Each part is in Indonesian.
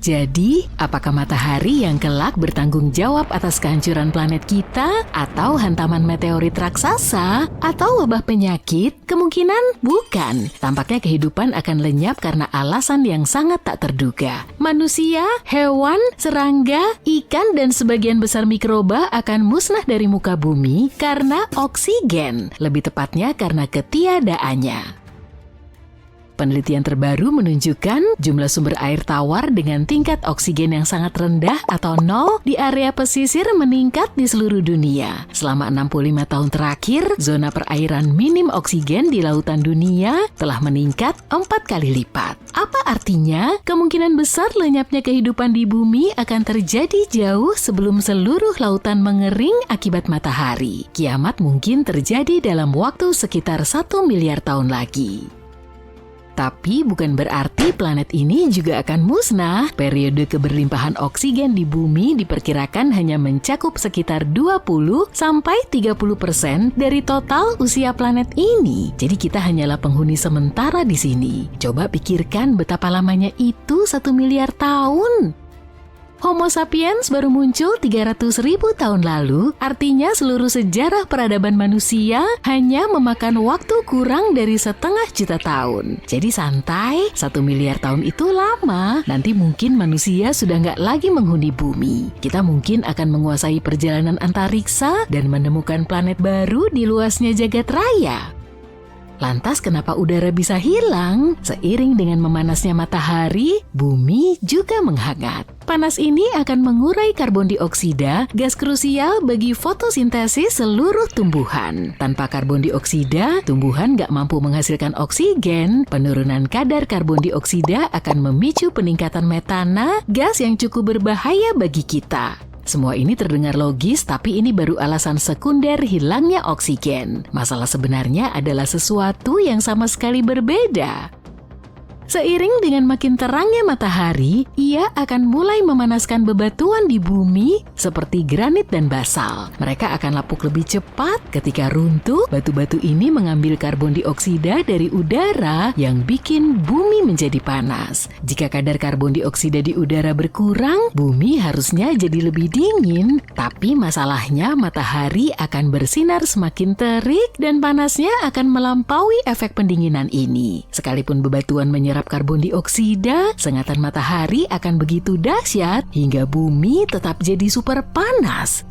Jadi, apakah matahari yang kelak bertanggung jawab atas kehancuran planet kita, atau hantaman meteorit raksasa, atau wabah penyakit? Kemungkinan bukan. Tampaknya kehidupan akan lenyap karena alasan yang sangat tak terduga. Manusia, hewan, serangga, ikan, dan sebagian besar mikroba akan musnah dari muka bumi karena oksigen. Lebih tepatnya karena ketiadaannya. Penelitian terbaru menunjukkan jumlah sumber air tawar dengan tingkat oksigen yang sangat rendah atau nol di area pesisir meningkat di seluruh dunia. Selama 65 tahun terakhir, zona perairan minim oksigen di lautan dunia telah meningkat 4 kali lipat. Apa artinya? Kemungkinan besar lenyapnya kehidupan di bumi akan terjadi jauh sebelum seluruh lautan mengering akibat matahari. Kiamat mungkin terjadi dalam waktu sekitar 1 miliar tahun lagi. Tapi bukan berarti planet ini juga akan musnah. Periode keberlimpahan oksigen di bumi diperkirakan hanya mencakup sekitar 20-30% dari total usia planet ini. Jadi kita hanyalah penghuni sementara di sini. Coba pikirkan betapa lamanya itu 1 miliar tahun. Homo sapiens baru muncul 300.000 tahun lalu, artinya seluruh sejarah peradaban manusia hanya memakan waktu kurang dari 0,5 juta tahun. Jadi santai, 1 miliar tahun itu lama. Nanti mungkin manusia sudah nggak lagi menghuni bumi. Kita mungkin akan menguasai perjalanan antariksa dan menemukan planet baru di luasnya jagat raya. Lantas kenapa udara bisa hilang? Seiring dengan memanasnya matahari, bumi juga menghangat. Panas ini akan mengurai karbon dioksida, gas krusial bagi fotosintesis seluruh tumbuhan. Tanpa karbon dioksida, tumbuhan nggak mampu menghasilkan oksigen. Penurunan kadar karbon dioksida akan memicu peningkatan metana, gas yang cukup berbahaya bagi kita. Semua ini terdengar logis, tapi ini baru alasan sekunder hilangnya oksigen. Masalah sebenarnya adalah sesuatu yang sama sekali berbeda. Seiring dengan makin terangnya matahari, ia akan mulai memanaskan bebatuan di bumi seperti granit dan basal. Mereka akan lapuk lebih cepat. Ketika runtuh, batu-batu ini mengambil karbon dioksida dari udara yang bikin bumi menjadi panas. Jika kadar karbon dioksida di udara berkurang, bumi harusnya jadi lebih dingin. Tapi masalahnya matahari akan bersinar semakin terik dan panasnya akan melampaui efek pendinginan ini. Sekalipun bebatuan menyerap karbon dioksida, sengatan matahari akan begitu dahsyat hingga bumi tetap jadi super panas.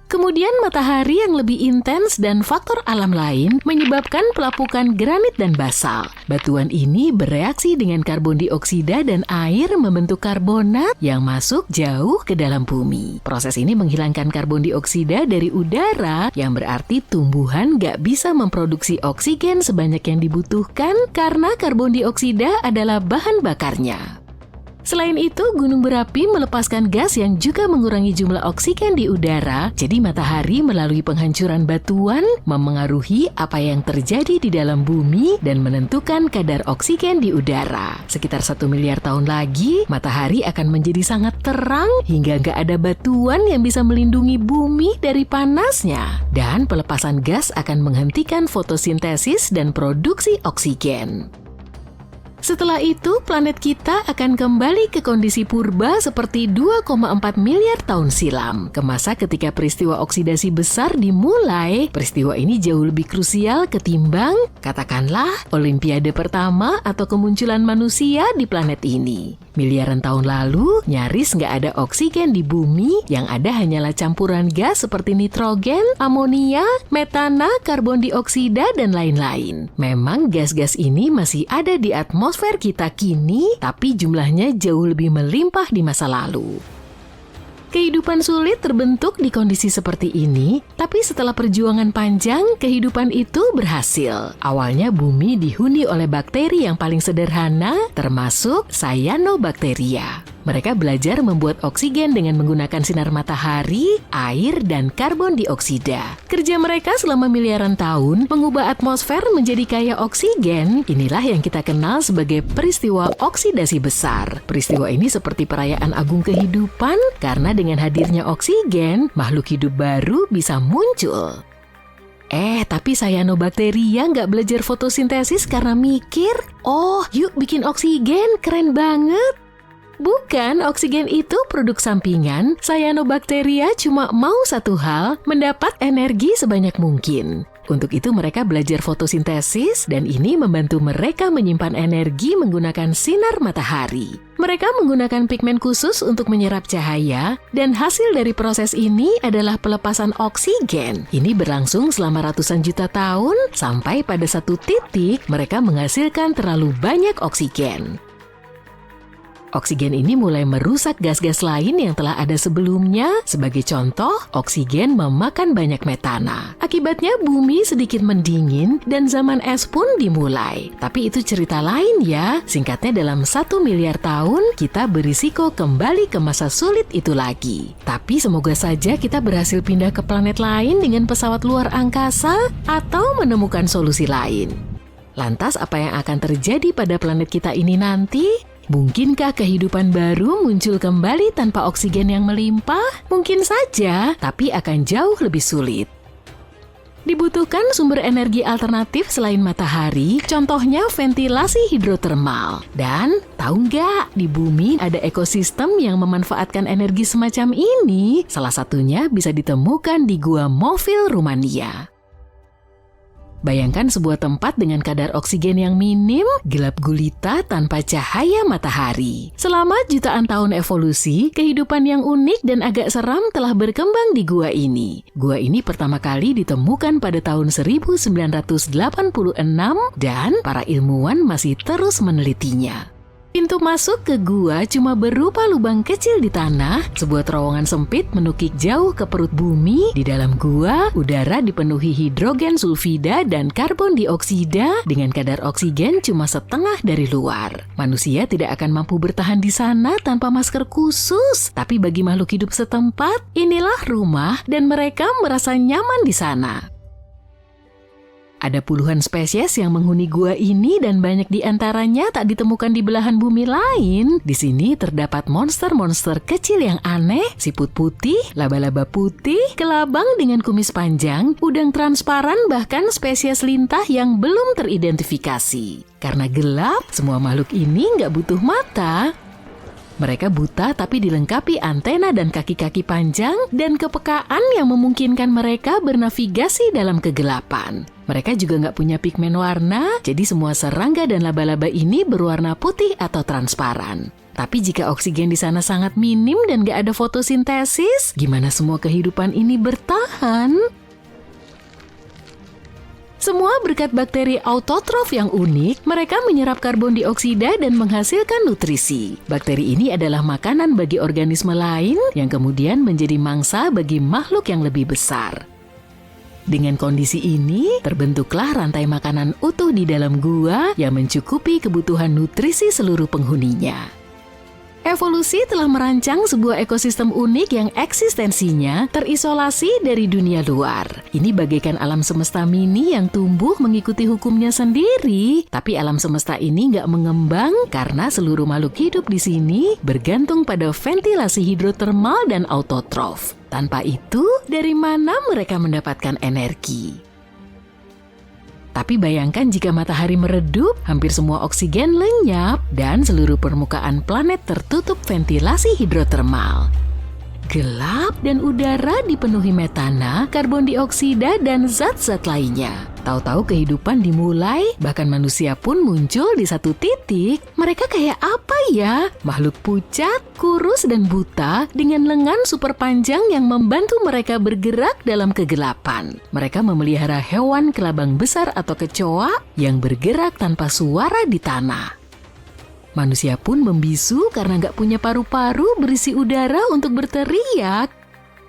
Kemudian matahari yang lebih intens dan faktor alam lain menyebabkan pelapukan granit dan basal. Batuan ini bereaksi dengan karbon dioksida dan air membentuk karbonat yang masuk jauh ke dalam bumi. Proses ini menghilangkan karbon dioksida dari udara, yang berarti tumbuhan gak bisa memproduksi oksigen sebanyak yang dibutuhkan karena karbon dioksida adalah bahan bakarnya. Selain itu, gunung berapi melepaskan gas yang juga mengurangi jumlah oksigen di udara, jadi matahari melalui penghancuran batuan memengaruhi apa yang terjadi di dalam bumi dan menentukan kadar oksigen di udara. Sekitar 1 miliar tahun lagi, matahari akan menjadi sangat terang hingga nggak ada batuan yang bisa melindungi bumi dari panasnya. Dan pelepasan gas akan menghentikan fotosintesis dan produksi oksigen. Setelah itu, planet kita akan kembali ke kondisi purba seperti 2,4 miliar tahun silam. Ke masa ketika peristiwa oksidasi besar dimulai. Peristiwa ini jauh lebih krusial ketimbang, katakanlah, Olimpiade pertama atau kemunculan manusia di planet ini. Miliaran tahun lalu, nyaris nggak ada oksigen di bumi, yang ada hanyalah campuran gas seperti nitrogen, amonia, metana, karbon dioksida, dan lain-lain. Memang gas-gas ini masih ada di atmosfer kita kini, tapi jumlahnya jauh lebih melimpah di masa lalu. Kehidupan sulit terbentuk di kondisi seperti ini, tapi setelah perjuangan panjang, kehidupan itu berhasil. Awalnya bumi dihuni oleh bakteri yang paling sederhana, termasuk Cyanobacteria. Mereka belajar membuat oksigen dengan menggunakan sinar matahari, air, dan karbon dioksida. Kerja mereka selama miliaran tahun mengubah atmosfer menjadi kaya oksigen. Inilah yang kita kenal sebagai peristiwa oksidasi besar. Peristiwa ini seperti perayaan agung kehidupan, karena dengan hadirnya oksigen, makhluk hidup baru bisa muncul. Tapi Cyanobacteria nggak belajar fotosintesis karena mikir, oh, yuk bikin oksigen, keren banget. Bukan, oksigen itu produk sampingan. Cyanobacteria cuma mau satu hal, mendapat energi sebanyak mungkin. Untuk itu mereka belajar fotosintesis dan ini membantu mereka menyimpan energi menggunakan sinar matahari. Mereka menggunakan pigmen khusus untuk menyerap cahaya dan hasil dari proses ini adalah pelepasan oksigen. Ini berlangsung selama ratusan juta tahun sampai pada satu titik mereka menghasilkan terlalu banyak oksigen. Oksigen ini mulai merusak gas-gas lain yang telah ada sebelumnya. Sebagai contoh, oksigen memakan banyak metana. Akibatnya bumi sedikit mendingin dan zaman es pun dimulai. Tapi itu cerita lain ya. Singkatnya dalam 1 miliar tahun, kita berisiko kembali ke masa sulit itu lagi. Tapi semoga saja kita berhasil pindah ke planet lain dengan pesawat luar angkasa atau menemukan solusi lain. Lantas apa yang akan terjadi pada planet kita ini nanti? Mungkinkah kehidupan baru muncul kembali tanpa oksigen yang melimpah? Mungkin saja, tapi akan jauh lebih sulit. Dibutuhkan sumber energi alternatif selain matahari, contohnya ventilasi hidrotermal. Dan tahu nggak, di bumi ada ekosistem yang memanfaatkan energi semacam ini. Salah satunya bisa ditemukan di Gua Movil, Rumania. Bayangkan sebuah tempat dengan kadar oksigen yang minim, gelap gulita tanpa cahaya matahari. Selama jutaan tahun evolusi, kehidupan yang unik dan agak seram telah berkembang di gua ini. Gua ini pertama kali ditemukan pada tahun 1986 dan para ilmuwan masih terus menelitinya. Pintu masuk ke gua cuma berupa lubang kecil di tanah, sebuah terowongan sempit menukik jauh ke perut bumi. Di dalam gua, udara dipenuhi hidrogen sulfida dan karbon dioksida dengan kadar oksigen cuma setengah dari luar. Manusia tidak akan mampu bertahan di sana tanpa masker khusus. Tapi bagi makhluk hidup setempat, inilah rumah dan mereka merasa nyaman di sana. Ada puluhan spesies yang menghuni gua ini dan banyak di antaranya tak ditemukan di belahan bumi lain. Di sini terdapat monster-monster kecil yang aneh, siput putih, laba-laba putih, kelabang dengan kumis panjang, udang transparan, bahkan spesies lintah yang belum teridentifikasi. Karena gelap, semua makhluk ini nggak butuh mata. Mereka buta tapi dilengkapi antena dan kaki-kaki panjang dan kepekaan yang memungkinkan mereka bernavigasi dalam kegelapan. Mereka juga nggak punya pigmen warna, jadi semua serangga dan laba-laba ini berwarna putih atau transparan. Tapi jika oksigen di sana sangat minim dan nggak ada fotosintesis, gimana semua kehidupan ini bertahan? Semua berkat bakteri autotrof yang unik, mereka menyerap karbon dioksida dan menghasilkan nutrisi. Bakteri ini adalah makanan bagi organisme lain yang kemudian menjadi mangsa bagi makhluk yang lebih besar. Dengan kondisi ini, terbentuklah rantai makanan utuh di dalam gua yang mencukupi kebutuhan nutrisi seluruh penghuninya. Evolusi telah merancang sebuah ekosistem unik yang eksistensinya terisolasi dari dunia luar. Ini bagaikan alam semesta mini yang tumbuh mengikuti hukumnya sendiri. Tapi alam semesta ini nggak mengembang karena seluruh makhluk hidup di sini bergantung pada ventilasi hidrotermal dan autotrof. Tanpa itu, dari mana mereka mendapatkan energi? Tapi bayangkan jika matahari meredup, hampir semua oksigen lenyap dan seluruh permukaan planet tertutup ventilasi hidrotermal. Gelap dan udara dipenuhi metana, karbon dioksida, dan zat-zat lainnya. Tahu-tahu kehidupan dimulai, bahkan manusia pun muncul di satu titik. Mereka kayak apa ya? Makhluk pucat, kurus, dan buta dengan lengan super panjang yang membantu mereka bergerak dalam kegelapan. Mereka memelihara hewan kelabang besar atau kecoa yang bergerak tanpa suara di tanah. Manusia pun membisu karena nggak punya paru-paru berisi udara untuk berteriak.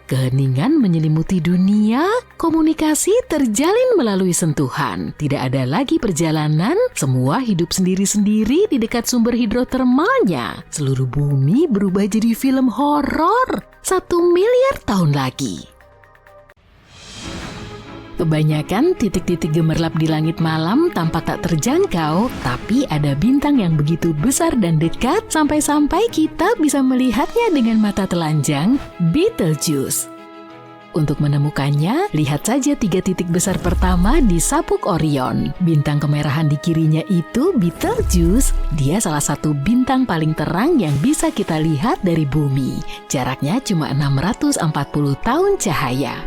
Keheningan menyelimuti dunia, komunikasi terjalin melalui sentuhan. Tidak ada lagi perjalanan, semua hidup sendiri-sendiri di dekat sumber hidrotermalnya. Seluruh bumi berubah jadi film horor 1 miliar tahun lagi. Kebanyakan titik-titik gemerlap di langit malam tampak tak terjangkau, tapi ada bintang yang begitu besar dan dekat sampai-sampai kita bisa melihatnya dengan mata telanjang, Betelgeuse. untuk menemukannya, lihat saja 3 titik besar pertama di sabuk Orion. Bintang kemerahan di kirinya itu Betelgeuse. Dia salah satu bintang paling terang yang bisa kita lihat dari bumi. Jaraknya cuma 640 tahun cahaya.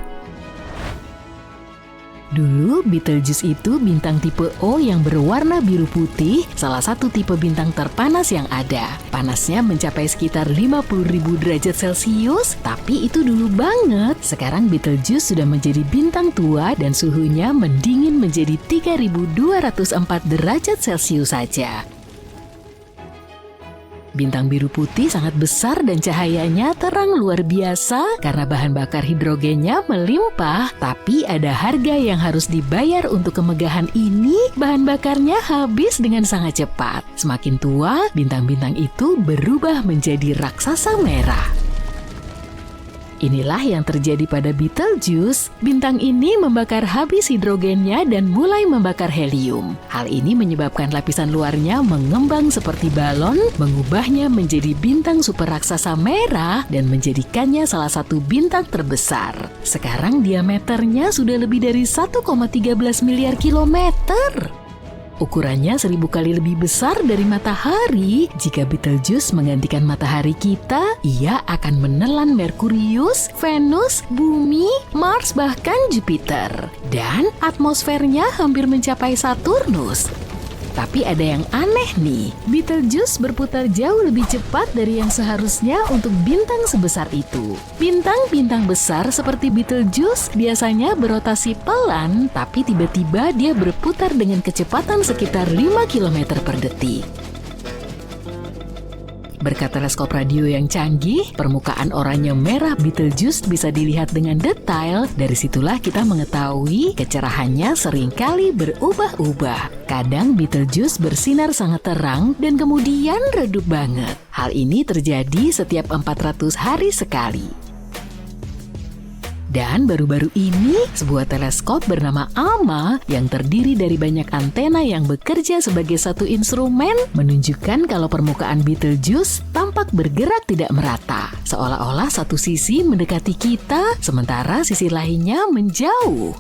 Dulu Betelgeuse itu bintang tipe O yang berwarna biru putih, salah satu tipe bintang terpanas yang ada. Panasnya mencapai sekitar 50.000 derajat Celcius, tapi itu dulu banget. Sekarang Betelgeuse sudah menjadi bintang tua dan suhunya mendingin menjadi 3.204 derajat Celcius saja. Bintang biru putih sangat besar dan cahayanya terang luar biasa karena bahan bakar hidrogennya melimpah. Tapi ada harga yang harus dibayar untuk kemegahan ini. Bahan bakarnya habis dengan sangat cepat. Semakin tua, bintang-bintang itu berubah menjadi raksasa merah. Inilah yang terjadi pada Betelgeuse. Bintang ini membakar habis hidrogennya dan mulai membakar helium. Hal ini menyebabkan lapisan luarnya mengembang seperti balon, mengubahnya menjadi bintang super raksasa merah dan menjadikannya salah satu bintang terbesar. Sekarang diameternya sudah lebih dari 1,13 miliar kilometer. Ukurannya 1000 kali lebih besar dari matahari. Jika Betelgeuse menggantikan matahari kita, ia akan menelan Merkurius, Venus, Bumi, Mars, bahkan Jupiter. Dan atmosfernya hampir mencapai Saturnus. Tapi ada yang aneh nih, Betelgeuse berputar jauh lebih cepat dari yang seharusnya untuk bintang sebesar itu. Bintang-bintang besar seperti Betelgeuse biasanya berotasi pelan, tapi tiba-tiba dia berputar dengan kecepatan sekitar 5 km per detik. Berkat teleskop radio yang canggih, permukaan oranye merah Betelgeuse bisa dilihat dengan detail. Dari situlah kita mengetahui kecerahannya seringkali berubah-ubah. Kadang Betelgeuse bersinar sangat terang dan kemudian redup banget. Hal ini terjadi setiap 400 hari sekali. Dan baru-baru ini, sebuah teleskop bernama AMA yang terdiri dari banyak antena yang bekerja sebagai satu instrumen menunjukkan kalau permukaan Betelgeuse tampak bergerak tidak merata. Seolah-olah satu sisi mendekati kita, sementara sisi lainnya menjauh.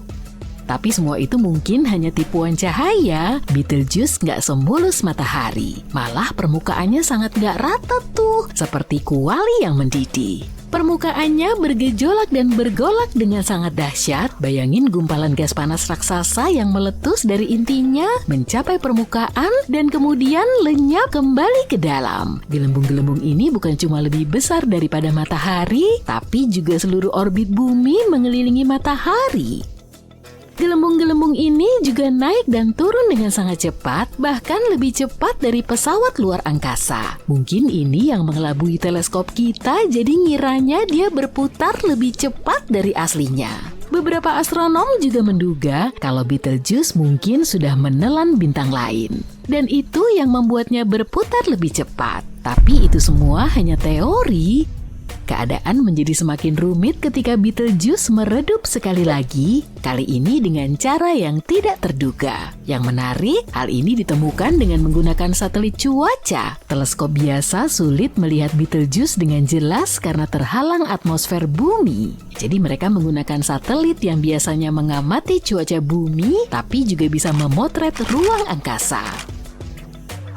Tapi semua itu mungkin hanya tipuan cahaya. Betelgeuse nggak semulus matahari. Malah permukaannya sangat nggak rata tuh, seperti kuali yang mendidih. Permukaannya bergejolak dan bergolak dengan sangat dahsyat. Bayangin gumpalan gas panas raksasa yang meletus dari intinya, mencapai permukaan, dan kemudian lenyap kembali ke dalam. Gelembung-gelembung ini bukan cuma lebih besar daripada matahari, tapi juga seluruh orbit bumi mengelilingi matahari. Gelembung-gelembung ini juga naik dan turun dengan sangat cepat, bahkan lebih cepat dari pesawat luar angkasa. Mungkin ini yang mengelabui teleskop kita, jadi ngiranya dia berputar lebih cepat dari aslinya. Beberapa astronom juga menduga kalau Betelgeuse mungkin sudah menelan bintang lain. Dan itu yang membuatnya berputar lebih cepat. Tapi itu semua hanya teori. Keadaan menjadi semakin rumit ketika Betelgeuse meredup sekali lagi, kali ini dengan cara yang tidak terduga. Yang menarik, hal ini ditemukan dengan menggunakan satelit cuaca. Teleskop biasa sulit melihat Betelgeuse dengan jelas karena terhalang atmosfer bumi. Jadi mereka menggunakan satelit yang biasanya mengamati cuaca bumi, tapi juga bisa memotret ruang angkasa.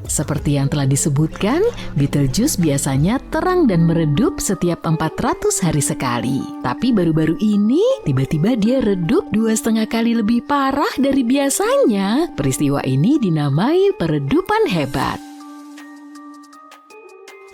Seperti yang telah disebutkan, Betelgeuse biasanya terang dan meredup setiap 400 hari sekali. Tapi baru-baru ini, tiba-tiba dia redup 2,5 kali lebih parah dari biasanya. Peristiwa ini dinamai peredupan hebat.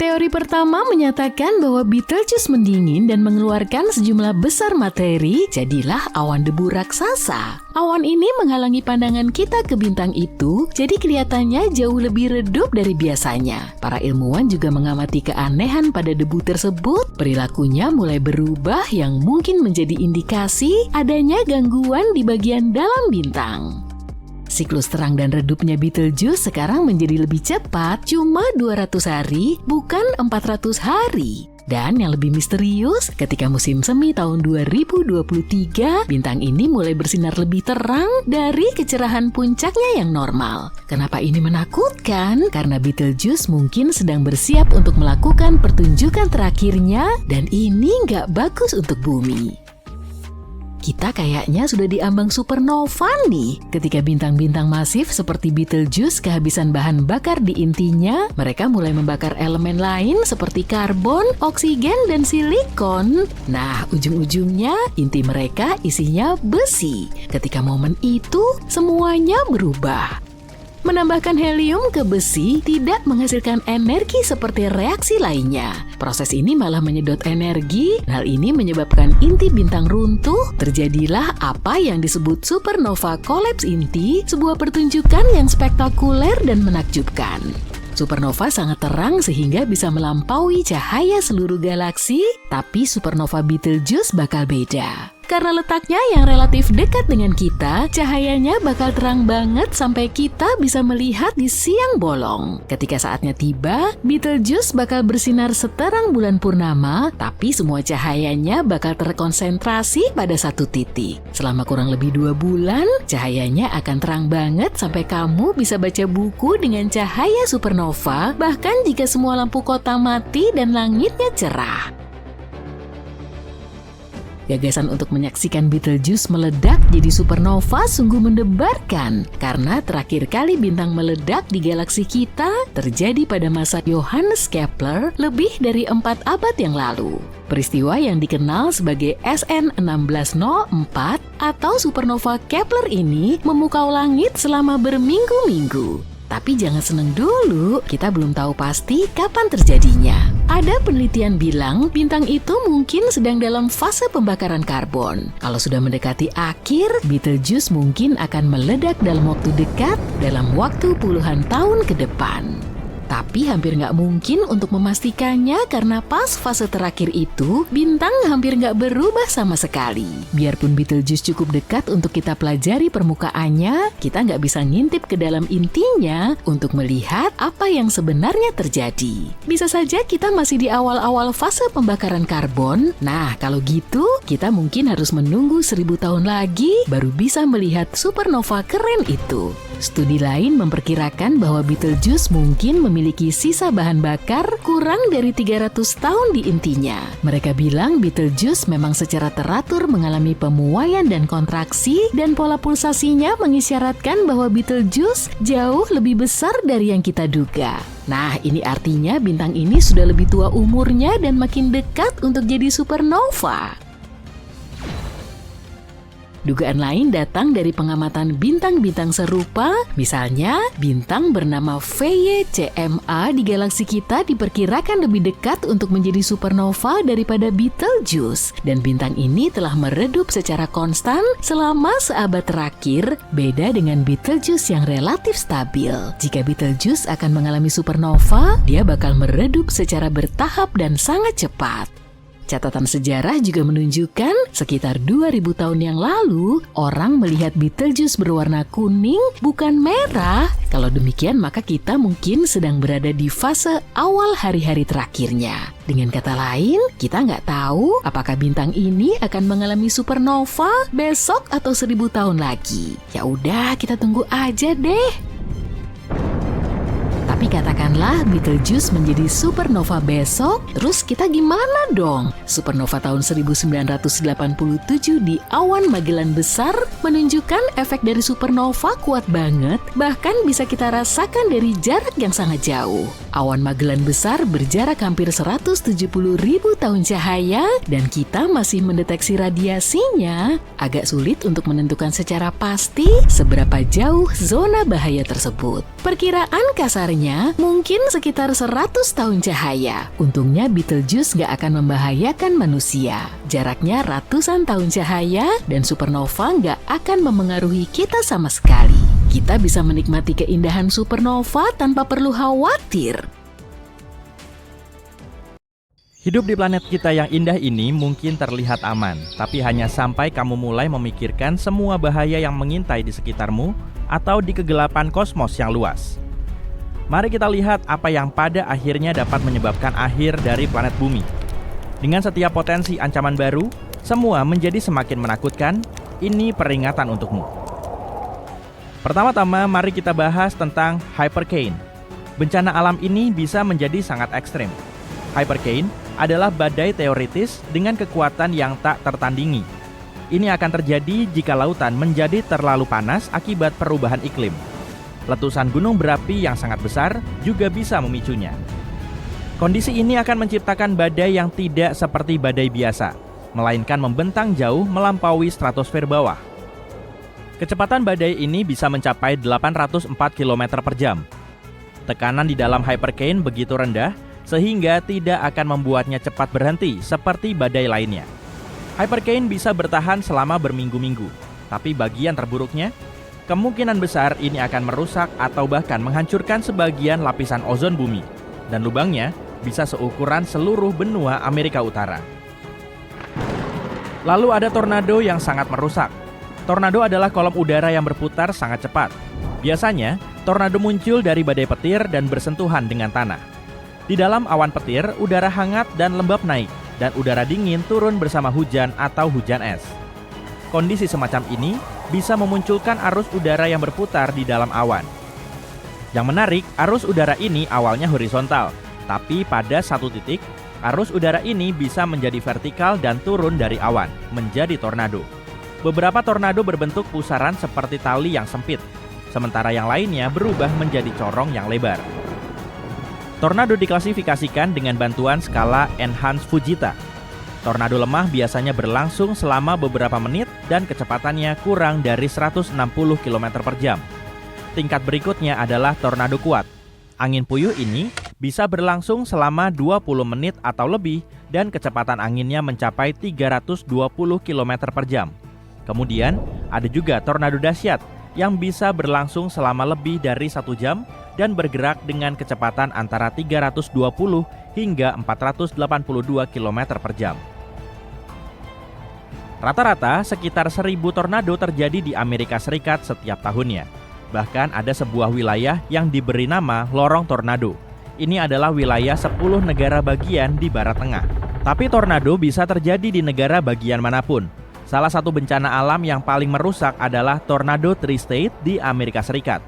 Teori pertama menyatakan bahwa Betelgeuse mendingin dan mengeluarkan sejumlah besar materi, jadilah awan debu raksasa. Awan ini menghalangi pandangan kita ke bintang itu, jadi kelihatannya jauh lebih redup dari biasanya. Para ilmuwan juga mengamati keanehan pada debu tersebut. Perilakunya mulai berubah yang mungkin menjadi indikasi adanya gangguan di bagian dalam bintang. Siklus terang dan redupnya Betelgeuse sekarang menjadi lebih cepat, cuma 200 hari, bukan 400 hari. Dan yang lebih misterius, ketika musim semi tahun 2023, bintang ini mulai bersinar lebih terang dari kecerahan puncaknya yang normal. Kenapa ini menakutkan? Karena Betelgeuse mungkin sedang bersiap untuk melakukan pertunjukan terakhirnya, dan ini nggak bagus untuk bumi. Kita kayaknya sudah diambang supernova nih. Ketika bintang-bintang masif seperti Betelgeuse kehabisan bahan bakar di intinya, mereka mulai membakar elemen lain seperti karbon, oksigen, dan silikon. Nah, ujung-ujungnya inti mereka isinya besi. Ketika momen itu, semuanya berubah. Menambahkan helium ke besi tidak menghasilkan energi seperti reaksi lainnya. Proses ini malah menyedot energi. Hal ini menyebabkan inti bintang runtuh. Terjadilah apa yang disebut supernova kolaps inti, sebuah pertunjukan yang spektakuler dan menakjubkan. Supernova sangat terang sehingga bisa melampaui cahaya seluruh galaksi, tapi supernova Betelgeuse bakal beda. Karena letaknya yang relatif dekat dengan kita, cahayanya bakal terang banget sampai kita bisa melihat di siang bolong. Ketika saatnya tiba, Betelgeuse bakal bersinar seterang bulan purnama, tapi semua cahayanya bakal terkonsentrasi pada satu titik. Selama kurang lebih 2 bulan, cahayanya akan terang banget sampai kamu bisa baca buku dengan cahaya supernova, bahkan jika semua lampu kota mati dan langitnya cerah. Gagasan untuk menyaksikan Betelgeuse meledak jadi supernova sungguh mendebarkan, karena terakhir kali bintang meledak di galaksi kita terjadi pada masa Johannes Kepler lebih dari 4 abad yang lalu. Peristiwa yang dikenal sebagai SN 1604 atau supernova Kepler ini memukau langit selama berminggu-minggu. Tapi jangan seneng dulu, kita belum tahu pasti kapan terjadinya. Ada penelitian bilang bintang itu mungkin sedang dalam fase pembakaran karbon. Kalau sudah mendekati akhir, Betelgeuse mungkin akan meledak dalam waktu dekat, dalam waktu puluhan tahun ke depan. Tapi hampir nggak mungkin untuk memastikannya karena pas fase terakhir itu, bintang hampir nggak berubah sama sekali. Biarpun Betelgeuse cukup dekat untuk kita pelajari permukaannya, kita nggak bisa ngintip ke dalam intinya untuk melihat apa yang sebenarnya terjadi. Bisa saja kita masih di awal-awal fase pembakaran karbon. Nah, kalau gitu, kita mungkin harus menunggu 1000 tahun lagi baru bisa melihat supernova keren itu. Studi lain memperkirakan bahwa Betelgeuse mungkin memiliki sisa bahan bakar kurang dari 300 tahun di intinya. Mereka bilang Betelgeuse memang secara teratur mengalami pemuaian dan kontraksi, dan pola pulsasinya mengisyaratkan bahwa Betelgeuse jauh lebih besar dari yang kita duga. Nah, ini artinya bintang ini sudah lebih tua umurnya dan makin dekat untuk jadi supernova. Dugaan lain datang dari pengamatan bintang-bintang serupa, misalnya bintang bernama VY-CMA di galaksi kita diperkirakan lebih dekat untuk menjadi supernova daripada Betelgeuse, dan bintang ini telah meredup secara konstan selama seabad terakhir, beda dengan Betelgeuse yang relatif stabil. Jika Betelgeuse akan mengalami supernova, dia bakal meredup secara bertahap dan sangat cepat. Catatan sejarah juga menunjukkan sekitar 2000 tahun yang lalu, orang melihat Betelgeuse berwarna kuning bukan merah. Kalau demikian maka kita mungkin sedang berada di fase awal hari-hari terakhirnya. Dengan kata lain, kita nggak tahu apakah bintang ini akan mengalami supernova besok atau 1000 tahun lagi. Ya udah, kita tunggu aja deh. Tapi katakanlah Betelgeuse menjadi supernova besok, terus kita gimana dong? Supernova tahun 1987 di awan Magellan Besar menunjukkan efek dari supernova kuat banget, bahkan bisa kita rasakan dari jarak yang sangat jauh. Awan Magellan Besar berjarak hampir 170.000 tahun cahaya, dan kita masih mendeteksi radiasinya. Agak sulit untuk menentukan secara pasti seberapa jauh zona bahaya tersebut. Perkiraan kasarnya mungkin sekitar 100 tahun cahaya. Untungnya Betelgeuse nggak akan membahayakan manusia. Jaraknya ratusan tahun cahaya dan supernova nggak akan memengaruhi kita sama sekali. Kita bisa menikmati keindahan supernova tanpa perlu khawatir. Hidup di planet kita yang indah ini mungkin terlihat aman, tapi hanya sampai kamu mulai memikirkan semua bahaya yang mengintai di sekitarmu atau di kegelapan kosmos yang luas. Mari kita lihat apa yang pada akhirnya dapat menyebabkan akhir dari planet bumi. Dengan setiap potensi ancaman baru, semua menjadi semakin menakutkan. Ini peringatan untukmu. Pertama-tama, mari kita bahas tentang Hypercane. Bencana alam ini bisa menjadi sangat ekstrim. Hypercane adalah badai teoritis dengan kekuatan yang tak tertandingi. Ini akan terjadi jika lautan menjadi terlalu panas akibat perubahan iklim. Letusan gunung berapi yang sangat besar juga bisa memicunya. Kondisi ini akan menciptakan badai yang tidak seperti badai biasa, melainkan membentang jauh melampaui stratosfer bawah. Kecepatan badai ini bisa mencapai 804 km per jam. Tekanan di dalam hypercane begitu rendah, sehingga tidak akan membuatnya cepat berhenti seperti badai lainnya. Hypercane bisa bertahan selama berminggu-minggu, tapi bagian terburuknya, kemungkinan besar ini akan merusak atau bahkan menghancurkan sebagian lapisan ozon bumi, dan lubangnya bisa seukuran seluruh benua Amerika Utara. Lalu ada tornado yang sangat merusak. Tornado adalah kolom udara yang berputar sangat cepat. Biasanya, tornado muncul dari badai petir dan bersentuhan dengan tanah. Di dalam awan petir, udara hangat dan lembab naik, dan udara dingin turun bersama hujan atau hujan es. Kondisi semacam ini bisa memunculkan arus udara yang berputar di dalam awan. Yang menarik, arus udara ini awalnya horizontal, tapi pada satu titik, arus udara ini bisa menjadi vertikal dan turun dari awan, menjadi tornado. Beberapa tornado berbentuk pusaran seperti tali yang sempit, sementara yang lainnya berubah menjadi corong yang lebar. Tornado diklasifikasikan dengan bantuan skala Enhanced Fujita. Tornado lemah biasanya berlangsung selama beberapa menit dan kecepatannya kurang dari 160 km per jam. Tingkat berikutnya adalah tornado kuat. Angin puyuh ini bisa berlangsung selama 20 menit atau lebih dan kecepatan anginnya mencapai 320 km per jam. Kemudian, ada juga tornado dahsyat yang bisa berlangsung selama lebih dari 1 jam dan bergerak dengan kecepatan antara 320 hingga 482 km per jam. Rata-rata sekitar 1.000 tornado terjadi di Amerika Serikat setiap tahunnya. Bahkan ada sebuah wilayah yang diberi nama Lorong Tornado. Ini adalah wilayah 10 negara bagian di Barat Tengah. Tapi tornado bisa terjadi di negara bagian manapun. Salah satu bencana alam yang paling merusak adalah Tornado Tri-State di Amerika Serikat.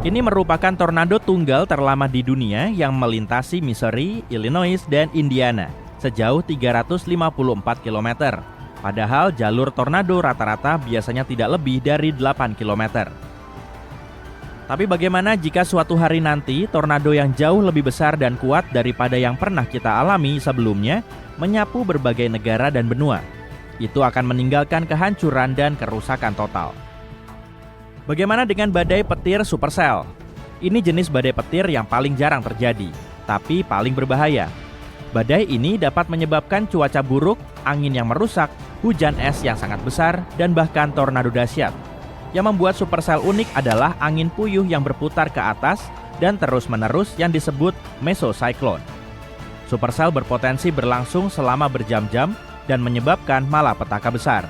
Ini merupakan tornado tunggal terlama di dunia yang melintasi Missouri, Illinois, dan Indiana sejauh 354 km. Padahal jalur tornado rata-rata biasanya tidak lebih dari 8 km. Tapi bagaimana jika suatu hari nanti tornado yang jauh lebih besar dan kuat daripada yang pernah kita alami sebelumnya menyapu berbagai negara dan benua? Itu akan meninggalkan kehancuran dan kerusakan total. Bagaimana dengan badai petir supercell? Ini jenis badai petir yang paling jarang terjadi, tapi paling berbahaya. Badai ini dapat menyebabkan cuaca buruk, angin yang merusak, hujan es yang sangat besar, dan bahkan tornado dahsyat. Yang membuat supercell unik adalah angin puyuh yang berputar ke atas dan terus-menerus yang disebut mesocyclone. Supercell berpotensi berlangsung selama berjam-jam dan menyebabkan malapetaka besar.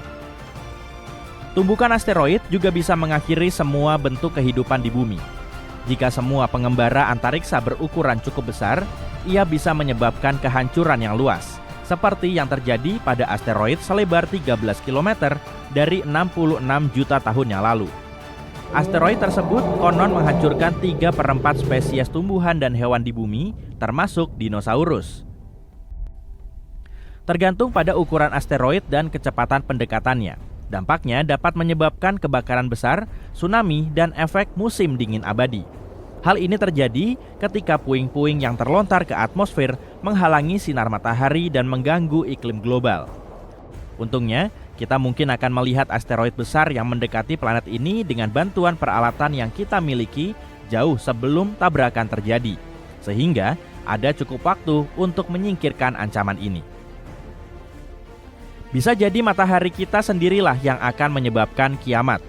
Tumbukan asteroid juga bisa mengakhiri semua bentuk kehidupan di bumi. Jika semua pengembara antariksa berukuran cukup besar, ia bisa menyebabkan kehancuran yang luas, seperti yang terjadi pada asteroid selebar 13 km dari 66 juta tahun yang lalu. Asteroid tersebut konon menghancurkan 3/4 spesies tumbuhan dan hewan di bumi, termasuk dinosaurus. Tergantung pada ukuran asteroid dan kecepatan pendekatannya. Dampaknya dapat menyebabkan kebakaran besar, tsunami, dan efek musim dingin abadi. Hal ini terjadi ketika puing-puing yang terlontar ke atmosfer menghalangi sinar matahari dan mengganggu iklim global. Untungnya, kita mungkin akan melihat asteroid besar yang mendekati planet ini dengan bantuan peralatan yang kita miliki jauh sebelum tabrakan terjadi, sehingga ada cukup waktu untuk menyingkirkan ancaman ini. Bisa jadi matahari kita sendirilah yang akan menyebabkan kiamat.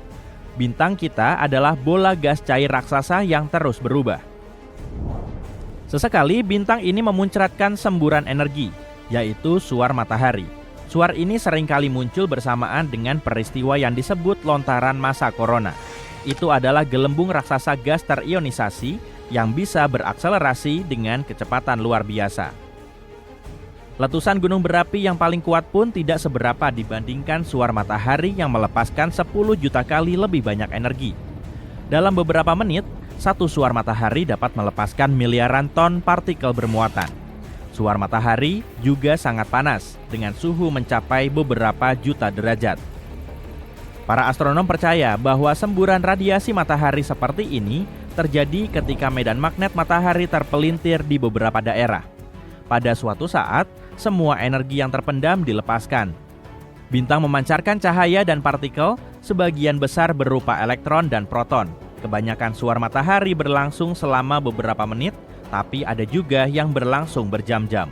Bintang kita adalah bola gas cair raksasa yang terus berubah. Sesekali bintang ini memuncratkan semburan energi, yaitu suar matahari. Suar ini seringkali muncul bersamaan dengan peristiwa yang disebut lontaran massa corona. Itu adalah gelembung raksasa gas terionisasi yang bisa berakselerasi dengan kecepatan luar biasa. Letusan gunung berapi yang paling kuat pun tidak seberapa dibandingkan suar matahari yang melepaskan 10 juta kali lebih banyak energi. Dalam beberapa menit, satu suar matahari dapat melepaskan miliaran ton partikel bermuatan. Suar matahari juga sangat panas, dengan suhu mencapai beberapa juta derajat. Para astronom percaya bahwa semburan radiasi matahari seperti ini terjadi ketika medan magnet matahari terpelintir di beberapa daerah. Pada suatu saat, semua energi yang terpendam dilepaskan. Bintang memancarkan cahaya dan partikel, sebagian besar berupa elektron dan proton. Kebanyakan suar matahari berlangsung selama beberapa menit, tapi ada juga yang berlangsung berjam-jam.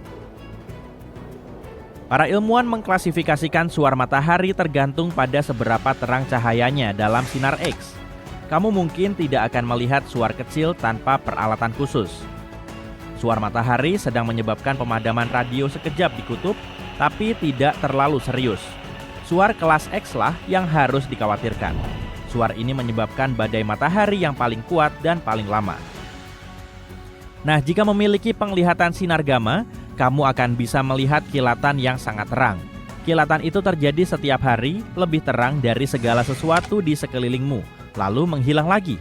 Para ilmuwan mengklasifikasikan suar matahari tergantung pada seberapa terang cahayanya dalam sinar X. Kamu mungkin tidak akan melihat suar kecil tanpa peralatan khusus. Suar matahari sedang menyebabkan pemadaman radio sekejap di kutub, tapi tidak terlalu serius. Suar kelas X lah yang harus dikhawatirkan. Suar ini menyebabkan badai matahari yang paling kuat dan paling lama. Nah, jika memiliki penglihatan sinar gamma, kamu akan bisa melihat kilatan yang sangat terang. Kilatan itu terjadi setiap hari, lebih terang dari segala sesuatu di sekelilingmu, lalu menghilang lagi.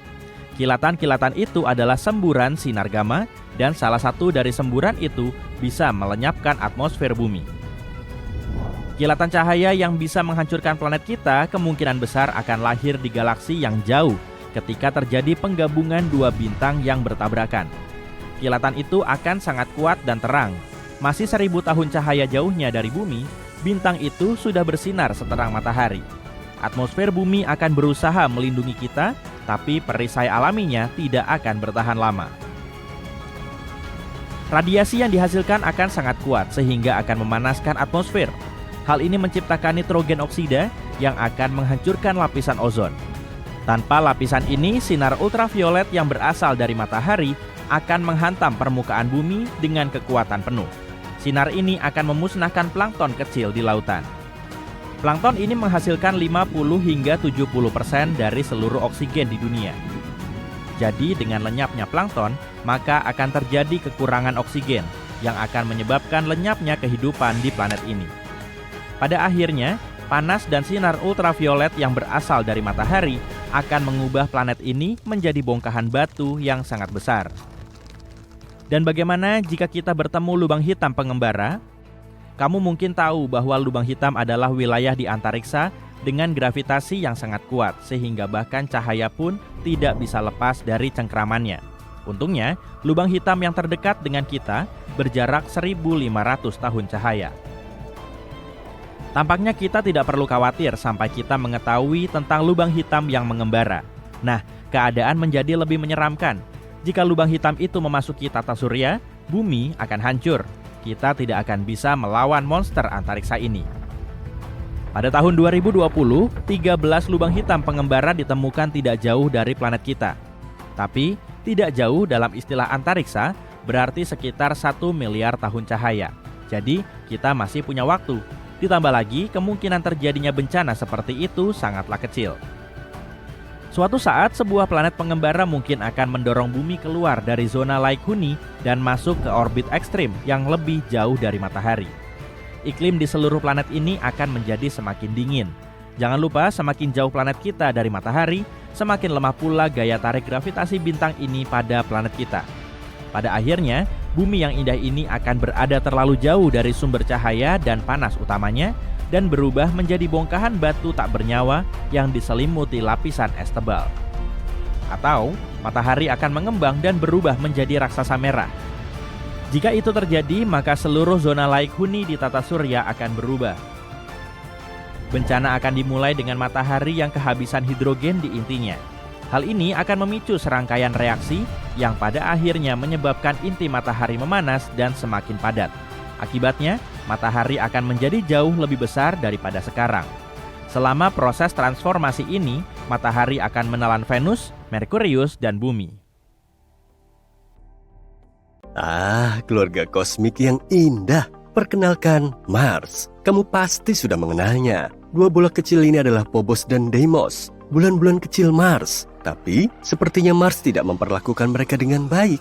Kilatan-kilatan itu adalah semburan sinar gamma, dan salah satu dari semburan itu bisa melenyapkan atmosfer bumi. Kilatan cahaya yang bisa menghancurkan planet kita kemungkinan besar akan lahir di galaksi yang jauh ketika terjadi penggabungan dua bintang yang bertabrakan. Kilatan itu akan sangat kuat dan terang. Masih 1000 tahun cahaya jauhnya dari bumi, bintang itu sudah bersinar seterang matahari. Atmosfer bumi akan berusaha melindungi kita, tapi perisai alaminya tidak akan bertahan lama. Radiasi yang dihasilkan akan sangat kuat sehingga akan memanaskan atmosfer. Hal ini menciptakan nitrogen oksida yang akan menghancurkan lapisan ozon. Tanpa lapisan ini, sinar ultraviolet yang berasal dari matahari akan menghantam permukaan bumi dengan kekuatan penuh. Sinar ini akan memusnahkan plankton kecil di lautan. Plankton ini menghasilkan 50 hingga 70% dari seluruh oksigen di dunia. Jadi dengan lenyapnya plankton, maka akan terjadi kekurangan oksigen yang akan menyebabkan lenyapnya kehidupan di planet ini. Pada akhirnya, panas dan sinar ultraviolet yang berasal dari matahari akan mengubah planet ini menjadi bongkahan batu yang sangat besar. Dan bagaimana jika kita bertemu lubang hitam pengembara? Kamu mungkin tahu bahwa lubang hitam adalah wilayah di antariksa dengan gravitasi yang sangat kuat, sehingga bahkan cahaya pun tidak bisa lepas dari cengkramannya. Untungnya, lubang hitam yang terdekat dengan kita berjarak 1500 tahun cahaya. Tampaknya kita tidak perlu khawatir sampai kita mengetahui tentang lubang hitam yang mengembara. Nah, keadaan menjadi lebih menyeramkan. Jika lubang hitam itu memasuki tata surya, bumi akan hancur. Kita tidak akan bisa melawan monster antariksa ini. Pada tahun 2020, 13 lubang hitam pengembara ditemukan tidak jauh dari planet kita. Tapi, tidak jauh dalam istilah antariksa berarti sekitar 1 miliar tahun cahaya. Jadi, kita masih punya waktu. Ditambah lagi, kemungkinan terjadinya bencana seperti itu sangatlah kecil. Suatu saat, sebuah planet pengembara mungkin akan mendorong bumi keluar dari zona Laik Huni dan masuk ke orbit ekstrim yang lebih jauh dari matahari. Iklim di seluruh planet ini akan menjadi semakin dingin. Jangan lupa, semakin jauh planet kita dari matahari, semakin lemah pula gaya tarik gravitasi bintang ini pada planet kita. Pada akhirnya, bumi yang indah ini akan berada terlalu jauh dari sumber cahaya dan panas utamanya, dan berubah menjadi bongkahan batu tak bernyawa yang diselimuti lapisan es tebal. Atau, matahari akan mengembang dan berubah menjadi raksasa merah. Jika itu terjadi, maka seluruh zona Laik Huni di tata surya akan berubah. Bencana akan dimulai dengan matahari yang kehabisan hidrogen di intinya. Hal ini akan memicu serangkaian reaksi yang pada akhirnya menyebabkan inti matahari memanas dan semakin padat. Akibatnya, matahari akan menjadi jauh lebih besar daripada sekarang. Selama proses transformasi ini, matahari akan menelan Venus, Merkurius, dan bumi. Keluarga kosmik yang indah. Perkenalkan, Mars. Kamu pasti sudah mengenalnya. Dua bola kecil ini adalah Phobos dan Deimos, bulan-bulan kecil Mars. Tapi, sepertinya Mars tidak memperlakukan mereka dengan baik.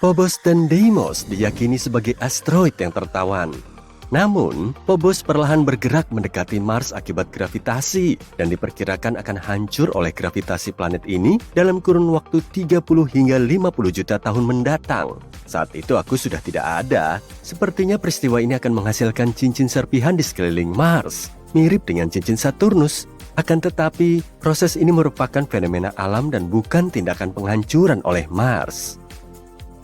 Phobos dan Deimos diyakini sebagai asteroid yang tertawan. Namun, Phobos perlahan bergerak mendekati Mars akibat gravitasi dan diperkirakan akan hancur oleh gravitasi planet ini dalam kurun waktu 30 hingga 50 juta tahun mendatang. Saat itu aku sudah tidak ada. Sepertinya peristiwa ini akan menghasilkan cincin serpihan di sekeliling Mars, mirip dengan cincin Saturnus. Akan tetapi, proses ini merupakan fenomena alam dan bukan tindakan penghancuran oleh Mars.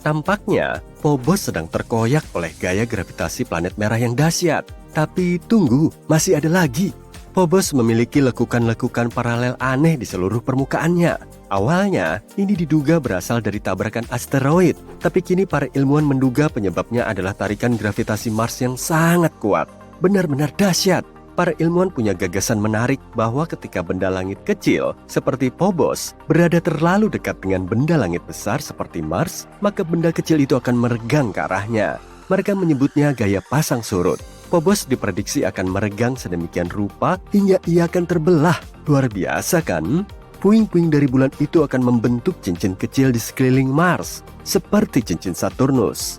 Tampaknya, Phobos sedang terkoyak oleh gaya gravitasi planet merah yang dahsyat. Tapi tunggu, masih ada lagi. Phobos memiliki lekukan-lekukan paralel aneh di seluruh permukaannya. Awalnya, ini diduga berasal dari tabrakan asteroid. Tapi kini para ilmuwan menduga penyebabnya adalah tarikan gravitasi Mars yang sangat kuat. Benar-benar dahsyat. Para ilmuwan punya gagasan menarik bahwa ketika benda langit kecil seperti Phobos berada terlalu dekat dengan benda langit besar seperti Mars, maka benda kecil itu akan meregang ke arahnya. Mereka menyebutnya gaya pasang surut. Phobos diprediksi akan meregang sedemikian rupa hingga ia akan terbelah. Luar biasa kan? Puing-puing dari bulan itu akan membentuk cincin kecil di sekeliling Mars, seperti cincin Saturnus.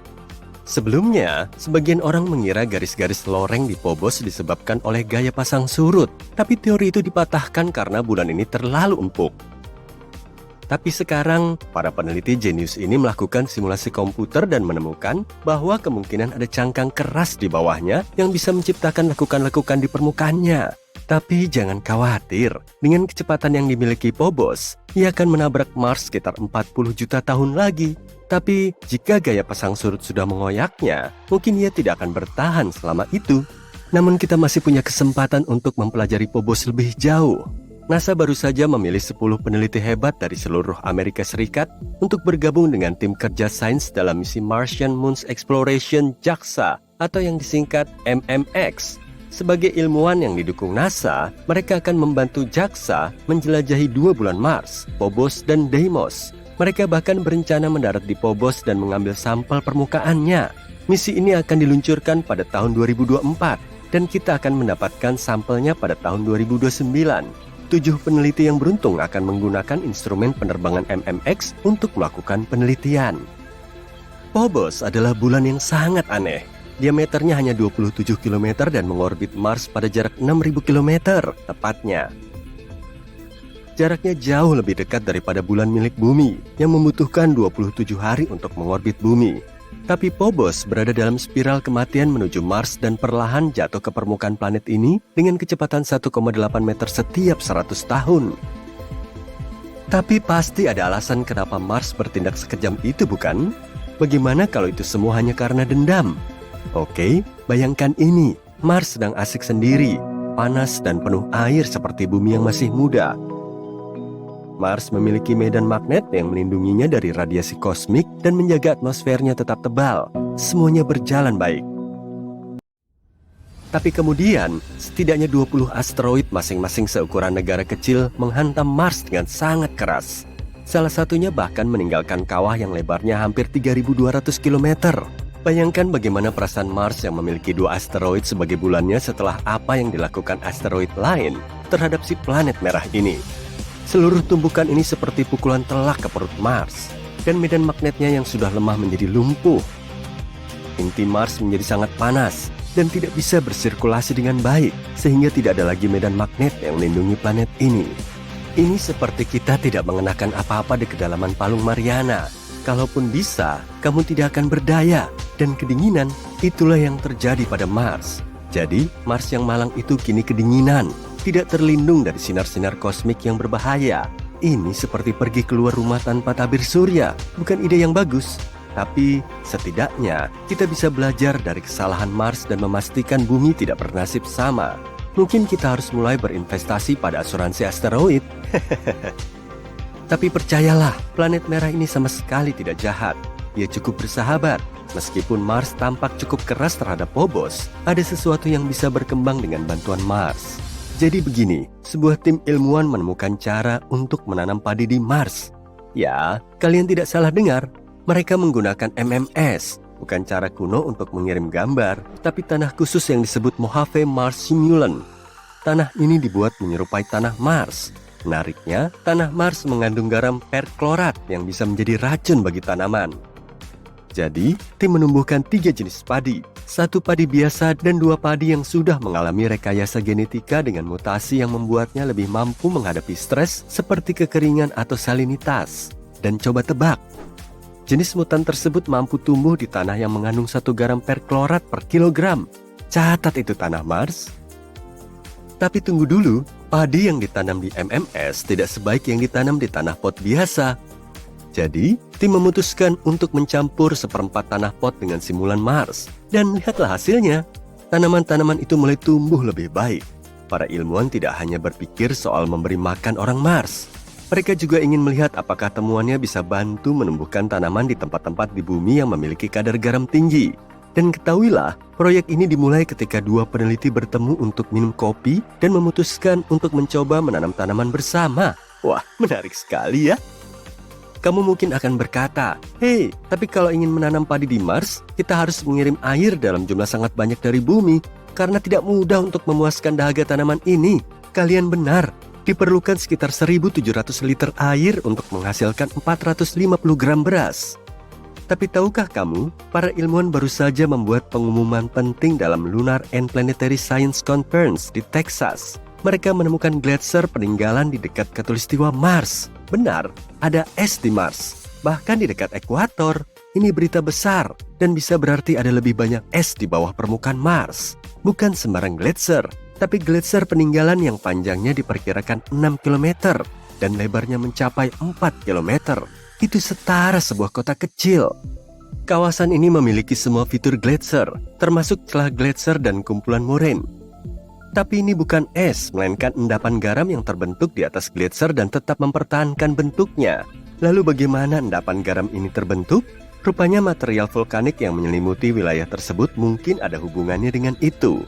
Sebelumnya, sebagian orang mengira garis-garis loreng di Phobos disebabkan oleh gaya pasang surut, tapi teori itu dipatahkan karena bulan ini terlalu empuk. Tapi sekarang, para peneliti jenius ini melakukan simulasi komputer dan menemukan bahwa kemungkinan ada cangkang keras di bawahnya yang bisa menciptakan lekukan-lekukan di permukaannya. Tapi jangan khawatir, dengan kecepatan yang dimiliki Phobos, ia akan menabrak Mars sekitar 40 juta tahun lagi. Tapi jika gaya pasang surut sudah mengoyaknya, mungkin ia tidak akan bertahan selama itu. Namun kita masih punya kesempatan untuk mempelajari Phobos lebih jauh. NASA baru saja memilih 10 peneliti hebat dari seluruh Amerika Serikat untuk bergabung dengan tim kerja sains dalam misi Martian Moon Exploration JAXA atau yang disingkat MMX. Sebagai ilmuwan yang didukung NASA, mereka akan membantu JAXA menjelajahi 2 bulan Mars, Phobos dan Deimos. Mereka bahkan berencana mendarat di Phobos dan mengambil sampel permukaannya. Misi ini akan diluncurkan pada tahun 2024 dan kita akan mendapatkan sampelnya pada tahun 2029. 7 peneliti yang beruntung akan menggunakan instrumen penerbangan MMX untuk melakukan penelitian. Phobos adalah bulan yang sangat aneh. Diameternya hanya 27 km dan mengorbit Mars pada jarak 6.000 km tepatnya. Jaraknya jauh lebih dekat daripada bulan milik bumi yang membutuhkan 27 hari untuk mengorbit bumi. Tapi Phobos berada dalam spiral kematian menuju Mars dan perlahan jatuh ke permukaan planet ini dengan kecepatan 1,8 meter setiap 100 tahun. Tapi pasti ada alasan kenapa Mars bertindak sekejam itu, bukan? Bagaimana kalau itu semua hanya karena dendam? Oke, bayangkan ini. Mars sedang asik sendiri, panas dan penuh air seperti bumi yang masih muda. Mars memiliki medan magnet yang melindunginya dari radiasi kosmik dan menjaga atmosfernya tetap tebal. Semuanya berjalan baik. Tapi kemudian, setidaknya 20 asteroid masing-masing seukuran negara kecil menghantam Mars dengan sangat keras. Salah satunya bahkan meninggalkan kawah yang lebarnya hampir 3.200 km. Bayangkan bagaimana perasaan Mars yang memiliki 2 asteroid sebagai bulannya setelah apa yang dilakukan asteroid lain terhadap si planet merah ini. Seluruh tumpukan ini seperti pukulan telak ke perut Mars, dan medan magnetnya yang sudah lemah menjadi lumpuh. Inti Mars menjadi sangat panas dan tidak bisa bersirkulasi dengan baik, sehingga tidak ada lagi medan magnet yang melindungi planet ini. Ini seperti kita tidak mengenakan apa-apa di kedalaman Palung Mariana. Kalaupun bisa, kamu tidak akan berdaya, dan kedinginan itulah yang terjadi pada Mars. Jadi, Mars yang malang itu kini kedinginan, tidak terlindung dari sinar-sinar kosmik yang berbahaya. Ini seperti pergi keluar rumah tanpa tabir surya, bukan ide yang bagus. Tapi setidaknya kita bisa belajar dari kesalahan Mars dan memastikan bumi tidak bernasib sama. Mungkin kita harus mulai berinvestasi pada asuransi asteroid. Tapi percayalah, planet merah ini sama sekali tidak jahat. Ia cukup bersahabat. Meskipun Mars tampak cukup keras terhadap Phobos, ada sesuatu yang bisa berkembang dengan bantuan Mars. Jadi begini, sebuah tim ilmuwan menemukan cara untuk menanam padi di Mars. Ya, kalian tidak salah dengar. Mereka menggunakan MMS, bukan cara kuno untuk mengirim gambar, tapi tanah khusus yang disebut Mojave Mars Simulant. Tanah ini dibuat menyerupai tanah Mars. Menariknya, tanah Mars mengandung garam perklorat yang bisa menjadi racun bagi tanaman. Jadi, tim menumbuhkan 3 jenis padi, 1 padi biasa dan 2 padi yang sudah mengalami rekayasa genetika dengan mutasi yang membuatnya lebih mampu menghadapi stres seperti kekeringan atau salinitas. Dan coba tebak, jenis mutan tersebut mampu tumbuh di tanah yang mengandung 1 garam perklorat per kilogram. Catat itu tanah Mars. Tapi tunggu dulu, Padi yang ditanam di MMS tidak sebaik yang ditanam di tanah pot biasa. Jadi, tim memutuskan untuk mencampur seperempat tanah pot dengan simulan Mars. Dan lihatlah hasilnya. Tanaman-tanaman itu mulai tumbuh lebih baik. Para ilmuwan tidak hanya berpikir soal memberi makan orang Mars. Mereka juga ingin melihat apakah temuannya bisa bantu menumbuhkan tanaman di tempat-tempat di bumi yang memiliki kadar garam tinggi. Dan ketahuilah, proyek ini dimulai ketika dua peneliti bertemu untuk minum kopi dan memutuskan untuk mencoba menanam tanaman bersama. Wah, menarik sekali ya. Kamu mungkin akan berkata, "Hei, tapi kalau ingin menanam padi di Mars, kita harus mengirim air dalam jumlah sangat banyak dari bumi, karena tidak mudah untuk memuaskan dahaga tanaman ini." Kalian benar, diperlukan sekitar 1.700 liter air untuk menghasilkan 450 gram beras. Tapi tahukah kamu, para ilmuwan baru saja membuat pengumuman penting dalam Lunar and Planetary Science Conference di Texas. Mereka menemukan gletser peninggalan di dekat khatulistiwa Mars. Benar, ada es di Mars, bahkan di dekat ekuator. Ini berita besar, dan bisa berarti ada lebih banyak es di bawah permukaan Mars. Bukan sembarang gletser, tapi gletser peninggalan yang panjangnya diperkirakan 6 km dan lebarnya mencapai 4 km. Itu setara sebuah kota kecil. Kawasan ini memiliki semua fitur gletser, termasuk celah gletser dan kumpulan moraine. Tapi ini bukan es, melainkan endapan garam yang terbentuk di atas gletser dan tetap mempertahankan bentuknya. Lalu bagaimana endapan garam ini terbentuk? Rupanya material vulkanik yang menyelimuti wilayah tersebut mungkin ada hubungannya dengan itu.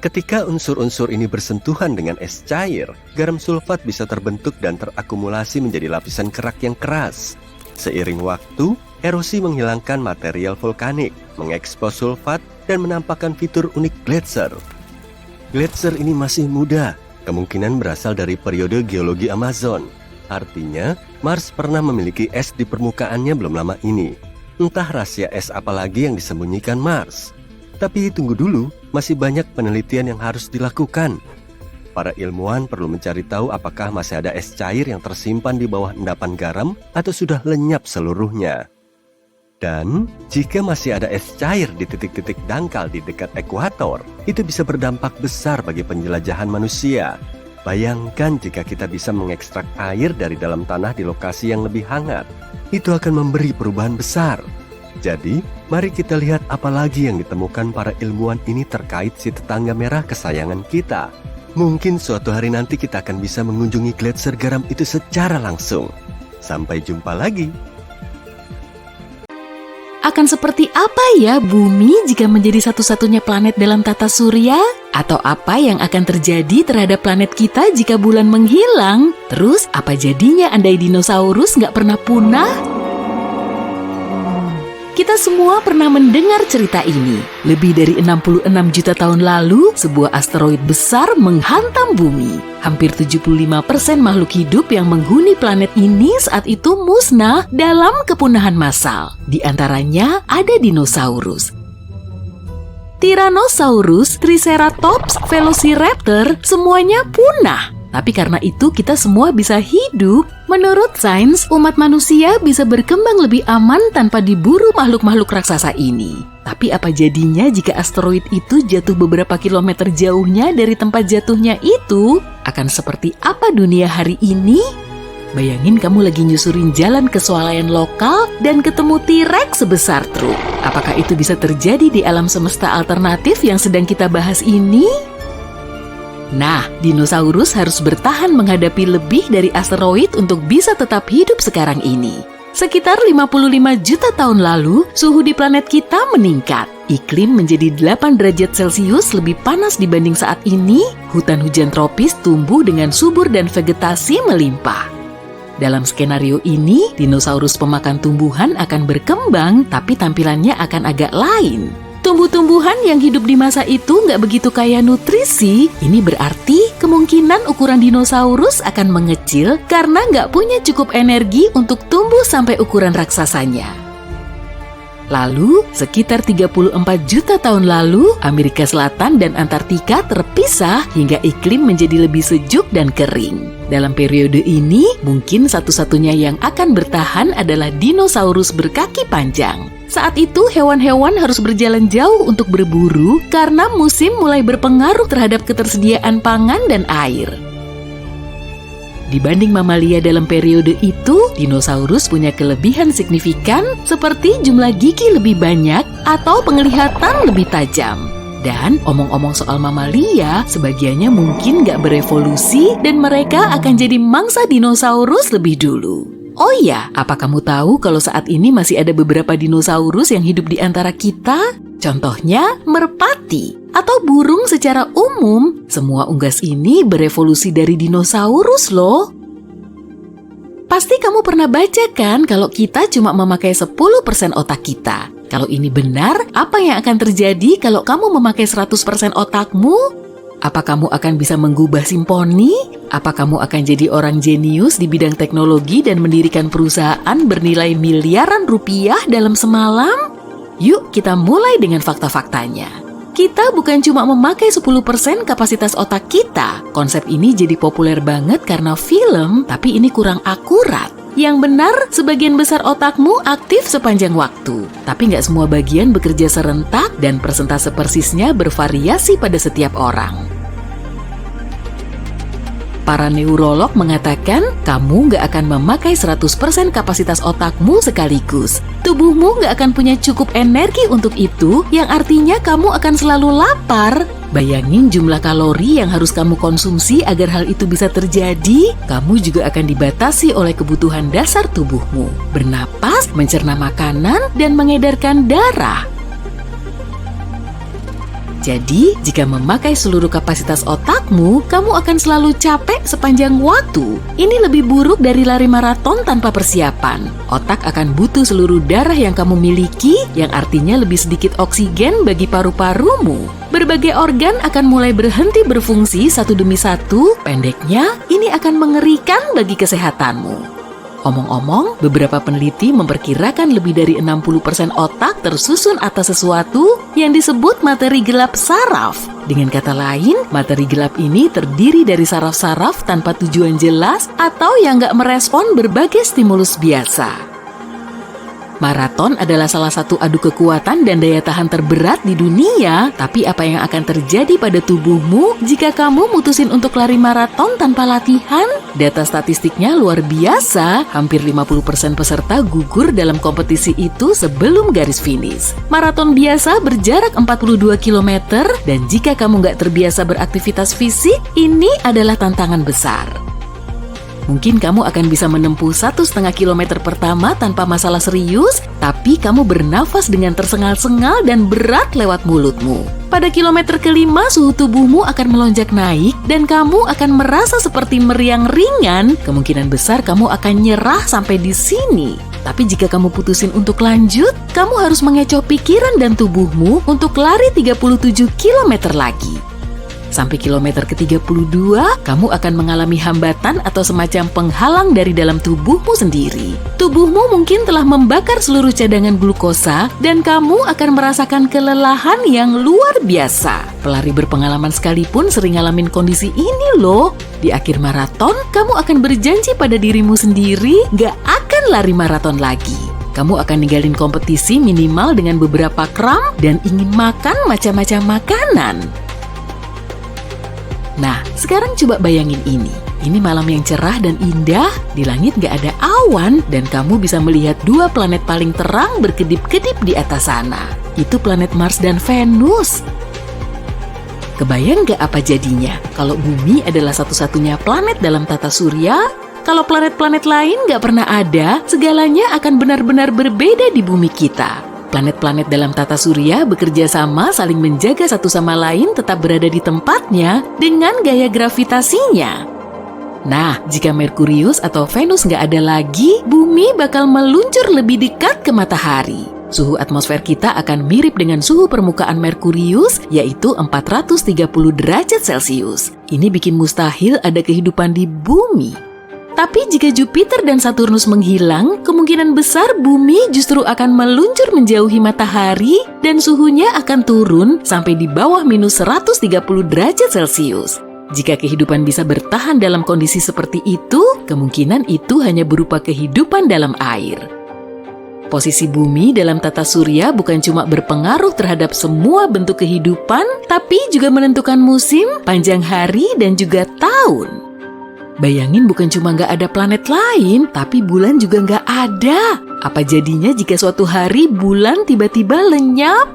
Ketika unsur-unsur ini bersentuhan dengan es cair, garam sulfat bisa terbentuk dan terakumulasi menjadi lapisan kerak yang keras. Seiring waktu, erosi menghilangkan material vulkanik, mengekspos sulfat, dan menampakkan fitur unik gletser. Gletser ini masih muda, kemungkinan berasal dari periode geologi Amazon. Artinya, Mars pernah memiliki es di permukaannya belum lama ini. Entah rahasia es apa lagi yang disembunyikan Mars. Tapi tunggu dulu, masih banyak penelitian yang harus dilakukan. Para ilmuwan perlu mencari tahu apakah masih ada es cair yang tersimpan di bawah endapan garam atau sudah lenyap seluruhnya. Dan jika masih ada es cair di titik-titik dangkal di dekat ekuator, itu bisa berdampak besar bagi penjelajahan manusia. Bayangkan jika kita bisa mengekstrak air dari dalam tanah di lokasi yang lebih hangat. Itu akan memberi perubahan besar. Jadi, mari kita lihat apa lagi yang ditemukan para ilmuwan ini terkait si tetangga merah kesayangan kita. Mungkin suatu hari nanti kita akan bisa mengunjungi gletser garam itu secara langsung. Sampai jumpa lagi. Akan seperti apa ya bumi jika menjadi satu-satunya planet dalam tata surya? Atau apa yang akan terjadi terhadap planet kita jika bulan menghilang? Terus apa jadinya andai dinosaurus nggak pernah punah? Kita semua pernah mendengar cerita ini. Lebih dari 66 juta tahun lalu, sebuah asteroid besar menghantam bumi. Hampir 75% makhluk hidup yang menghuni planet ini saat itu musnah dalam kepunahan massal. Di antaranya ada dinosaurus. Tyrannosaurus, Triceratops, Velociraptor, semuanya punah. Tapi karena itu kita semua bisa hidup. Menurut sains, umat manusia bisa berkembang lebih aman tanpa diburu makhluk-makhluk raksasa ini. Tapi apa jadinya jika asteroid itu jatuh beberapa kilometer jauhnya dari tempat jatuhnya itu? Akan seperti apa dunia hari ini? Bayangin kamu lagi nyusurin jalan ke swalayan lokal dan ketemu T-Rex sebesar truk. Apakah itu bisa terjadi di alam semesta alternatif yang sedang kita bahas ini? Nah, dinosaurus harus bertahan menghadapi lebih dari asteroid untuk bisa tetap hidup sekarang ini. Sekitar 55 juta tahun lalu, suhu di planet kita meningkat. Iklim menjadi 8 derajat Celcius lebih panas dibanding saat ini. Hutan hujan tropis tumbuh dengan subur dan vegetasi melimpah. Dalam skenario ini, dinosaurus pemakan tumbuhan akan berkembang, tapi tampilannya akan agak lain. Tumbuh-tumbuhan yang hidup di masa itu nggak begitu kaya nutrisi. Ini berarti kemungkinan ukuran dinosaurus akan mengecil karena nggak punya cukup energi untuk tumbuh sampai ukuran raksasanya. Lalu, sekitar 34 juta tahun lalu, Amerika Selatan dan Antartika terpisah hingga iklim menjadi lebih sejuk dan kering. Dalam periode ini, mungkin satu-satunya yang akan bertahan adalah dinosaurus berkaki panjang. Saat itu, hewan-hewan harus berjalan jauh untuk berburu karena musim mulai berpengaruh terhadap ketersediaan pangan dan air. Dibanding mamalia dalam periode itu, dinosaurus punya kelebihan signifikan seperti jumlah gigi lebih banyak atau penglihatan lebih tajam. Dan omong-omong soal mamalia, sebagiannya mungkin gak berevolusi dan mereka akan jadi mangsa dinosaurus lebih dulu. Oh iya, apa kamu tahu kalau saat ini masih ada beberapa dinosaurus yang hidup di antara kita? Contohnya merpati atau burung secara umum. Semua unggas ini berevolusi dari dinosaurus loh. Pasti kamu pernah baca kan kalau kita cuma memakai 10% otak kita. Kalau ini benar, apa yang akan terjadi kalau kamu memakai 100% otakmu? Apa kamu akan bisa menggubah simfoni? Apa kamu akan jadi orang jenius di bidang teknologi dan mendirikan perusahaan bernilai miliaran rupiah dalam semalam? Yuk kita mulai dengan fakta-faktanya. Kita bukan cuma memakai 10% kapasitas otak kita. Konsep ini jadi populer banget karena film, tapi ini kurang akurat. Yang benar, sebagian besar otakmu aktif sepanjang waktu. Tapi nggak semua bagian bekerja serentak dan persentase persisnya bervariasi pada setiap orang. Para neurolog mengatakan kamu nggak akan memakai 100% kapasitas otakmu sekaligus. Tubuhmu nggak akan punya cukup energi untuk itu, yang artinya kamu akan selalu lapar. Bayangin jumlah kalori yang harus kamu konsumsi agar hal itu bisa terjadi. Kamu juga akan dibatasi oleh kebutuhan dasar tubuhmu. Bernapas, mencerna makanan, dan mengedarkan darah. Jadi, jika memakai seluruh kapasitas otakmu, kamu akan selalu capek sepanjang waktu. Ini lebih buruk dari lari maraton tanpa persiapan. Otak akan butuh seluruh darah yang kamu miliki, yang artinya lebih sedikit oksigen bagi paru-parumu. Berbagai organ akan mulai berhenti berfungsi satu demi satu. Pendeknya, ini akan mengerikan bagi kesehatanmu. Omong-omong, beberapa peneliti memperkirakan lebih dari 60% otak tersusun atas sesuatu yang disebut materi gelap saraf. Dengan kata lain, materi gelap ini terdiri dari saraf-saraf tanpa tujuan jelas atau yang nggak merespon berbagai stimulus biasa. Maraton adalah salah satu adu kekuatan dan daya tahan terberat di dunia. Tapi apa yang akan terjadi pada tubuhmu jika kamu mutusin untuk lari maraton tanpa latihan? Data statistiknya luar biasa. Hampir 50% peserta gugur dalam kompetisi itu sebelum garis finish. Maraton biasa berjarak 42 km dan jika kamu nggak terbiasa beraktivitas fisik, ini adalah tantangan besar. Mungkin kamu akan bisa menempuh 1,5 kilometer pertama tanpa masalah serius, tapi kamu bernafas dengan tersengal-sengal dan berat lewat mulutmu. Pada kilometer kelima, suhu tubuhmu akan melonjak naik dan kamu akan merasa seperti meriang ringan. Kemungkinan besar kamu akan nyerah sampai di sini. Tapi jika kamu putusin untuk lanjut, kamu harus mengecoh pikiran dan tubuhmu untuk lari 37 kilometer lagi. Sampai kilometer ke-32, kamu akan mengalami hambatan atau semacam penghalang dari dalam tubuhmu sendiri. Tubuhmu mungkin telah membakar seluruh cadangan glukosa dan kamu akan merasakan kelelahan yang luar biasa. Pelari berpengalaman sekalipun sering ngalamin kondisi ini loh. Di akhir maraton, kamu akan berjanji pada dirimu sendiri gak akan lari maraton lagi. Kamu akan ninggalin kompetisi minimal dengan beberapa kram dan ingin makan macam-macam makanan. Nah, sekarang coba bayangin ini. Ini malam yang cerah dan indah, di langit gak ada awan, dan kamu bisa melihat dua planet paling terang berkedip-kedip di atas sana. Itu planet Mars dan Venus. Kebayang gak apa jadinya kalau Bumi adalah satu-satunya planet dalam tata surya? Kalau planet-planet lain gak pernah ada, segalanya akan benar-benar berbeda di bumi kita. Planet-planet dalam tata surya bekerja sama saling menjaga satu sama lain tetap berada di tempatnya dengan gaya gravitasinya. Nah, jika Merkurius atau Venus nggak ada lagi, bumi bakal meluncur lebih dekat ke matahari. Suhu atmosfer kita akan mirip dengan suhu permukaan Merkurius, yaitu 430 derajat Celcius. Ini bikin mustahil ada kehidupan di bumi. Tapi jika Jupiter dan Saturnus menghilang, kemungkinan besar bumi justru akan meluncur menjauhi matahari dan suhunya akan turun sampai di bawah minus 130 derajat Celcius. Jika kehidupan bisa bertahan dalam kondisi seperti itu, kemungkinan itu hanya berupa kehidupan dalam air. Posisi bumi dalam tata surya bukan cuma berpengaruh terhadap semua bentuk kehidupan, tapi juga menentukan musim, panjang hari, dan juga tahun. Bayangin bukan cuma nggak ada planet lain, tapi bulan juga nggak ada. Apa jadinya jika suatu hari bulan tiba-tiba lenyap?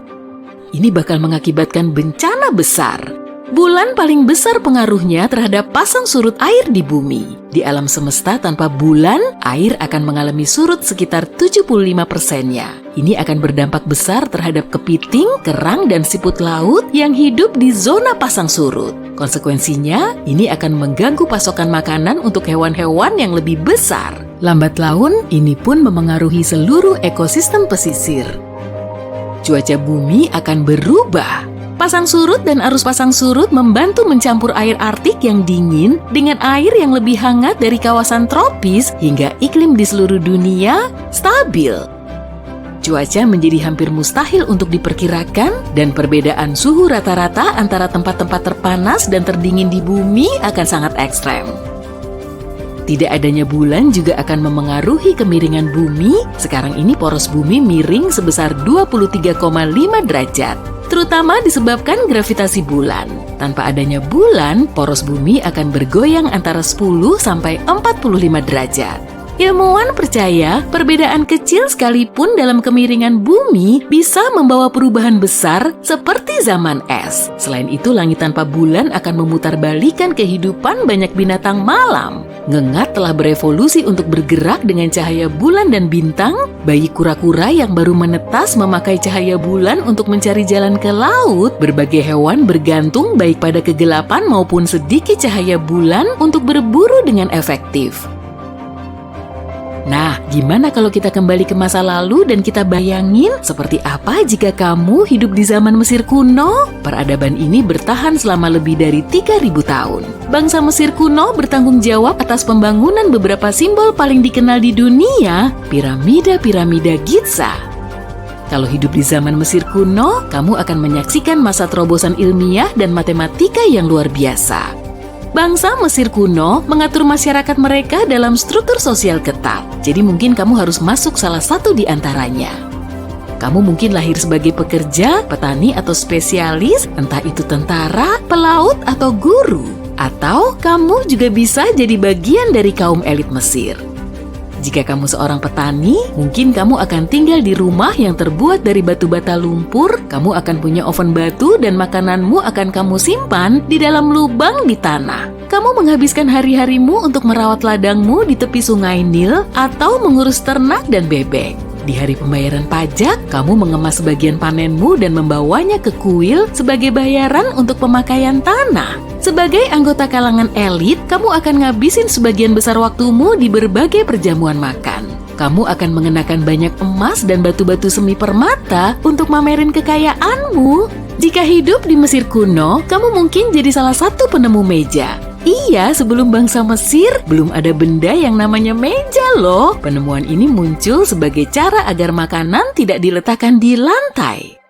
Ini bakal mengakibatkan bencana besar. Bulan paling besar pengaruhnya terhadap pasang surut air di bumi. Di alam semesta tanpa bulan, air akan mengalami surut sekitar 75%-nya. Ini akan berdampak besar terhadap kepiting, kerang, dan siput laut yang hidup di zona pasang surut. Konsekuensinya, ini akan mengganggu pasokan makanan untuk hewan-hewan yang lebih besar. Lambat laun, ini pun memengaruhi seluruh ekosistem pesisir. Cuaca bumi akan berubah. Pasang surut dan arus pasang surut membantu mencampur air Arktik yang dingin dengan air yang lebih hangat dari kawasan tropis hingga iklim di seluruh dunia stabil. Cuaca menjadi hampir mustahil untuk diperkirakan dan perbedaan suhu rata-rata antara tempat-tempat terpanas dan terdingin di bumi akan sangat ekstrem. Tidak adanya bulan juga akan memengaruhi kemiringan bumi. Sekarang ini poros bumi miring sebesar 23,5 derajat, terutama disebabkan gravitasi bulan. Tanpa adanya bulan, poros bumi akan bergoyang antara 10 sampai 45 derajat. Ilmuwan percaya perbedaan kecil sekalipun dalam kemiringan bumi bisa membawa perubahan besar seperti zaman es. Selain itu, langit tanpa bulan akan memutarbalikan kehidupan banyak binatang malam. Ngengat telah berevolusi untuk bergerak dengan cahaya bulan dan bintang. Bayi kura-kura yang baru menetas memakai cahaya bulan untuk mencari jalan ke laut. Berbagai hewan bergantung baik pada kegelapan maupun sedikit cahaya bulan untuk berburu dengan efektif. Nah, gimana kalau kita kembali ke masa lalu dan kita bayangin seperti apa jika kamu hidup di zaman Mesir kuno? Peradaban ini bertahan selama lebih dari 3.000 tahun. Bangsa Mesir kuno bertanggung jawab atas pembangunan beberapa simbol paling dikenal di dunia, piramida-piramida Giza. Kalau hidup di zaman Mesir kuno, kamu akan menyaksikan masa terobosan ilmiah dan matematika yang luar biasa. Bangsa Mesir kuno mengatur masyarakat mereka dalam struktur sosial ketat. Jadi mungkin kamu harus masuk salah satu di antaranya. Kamu mungkin lahir sebagai pekerja, petani, atau spesialis, entah itu tentara, pelaut, atau guru. Atau kamu juga bisa jadi bagian dari kaum elit Mesir. Jika kamu seorang petani, mungkin kamu akan tinggal di rumah yang terbuat dari batu bata lumpur, kamu akan punya oven batu dan makananmu akan kamu simpan di dalam lubang di tanah. Kamu menghabiskan hari-harimu untuk merawat ladangmu di tepi sungai Nil atau mengurus ternak dan bebek. Di hari pembayaran pajak, kamu mengemas sebagian panenmu dan membawanya ke kuil sebagai bayaran untuk pemakaian tanah. Sebagai anggota kalangan elit, kamu akan ngabisin sebagian besar waktumu di berbagai perjamuan makan. Kamu akan mengenakan banyak emas dan batu-batu semi permata untuk mamerin kekayaanmu. Jika hidup di Mesir kuno, kamu mungkin jadi salah satu penemu meja. Iya, sebelum bangsa Mesir, belum ada benda yang namanya meja loh. Penemuan ini muncul sebagai cara agar makanan tidak diletakkan di lantai.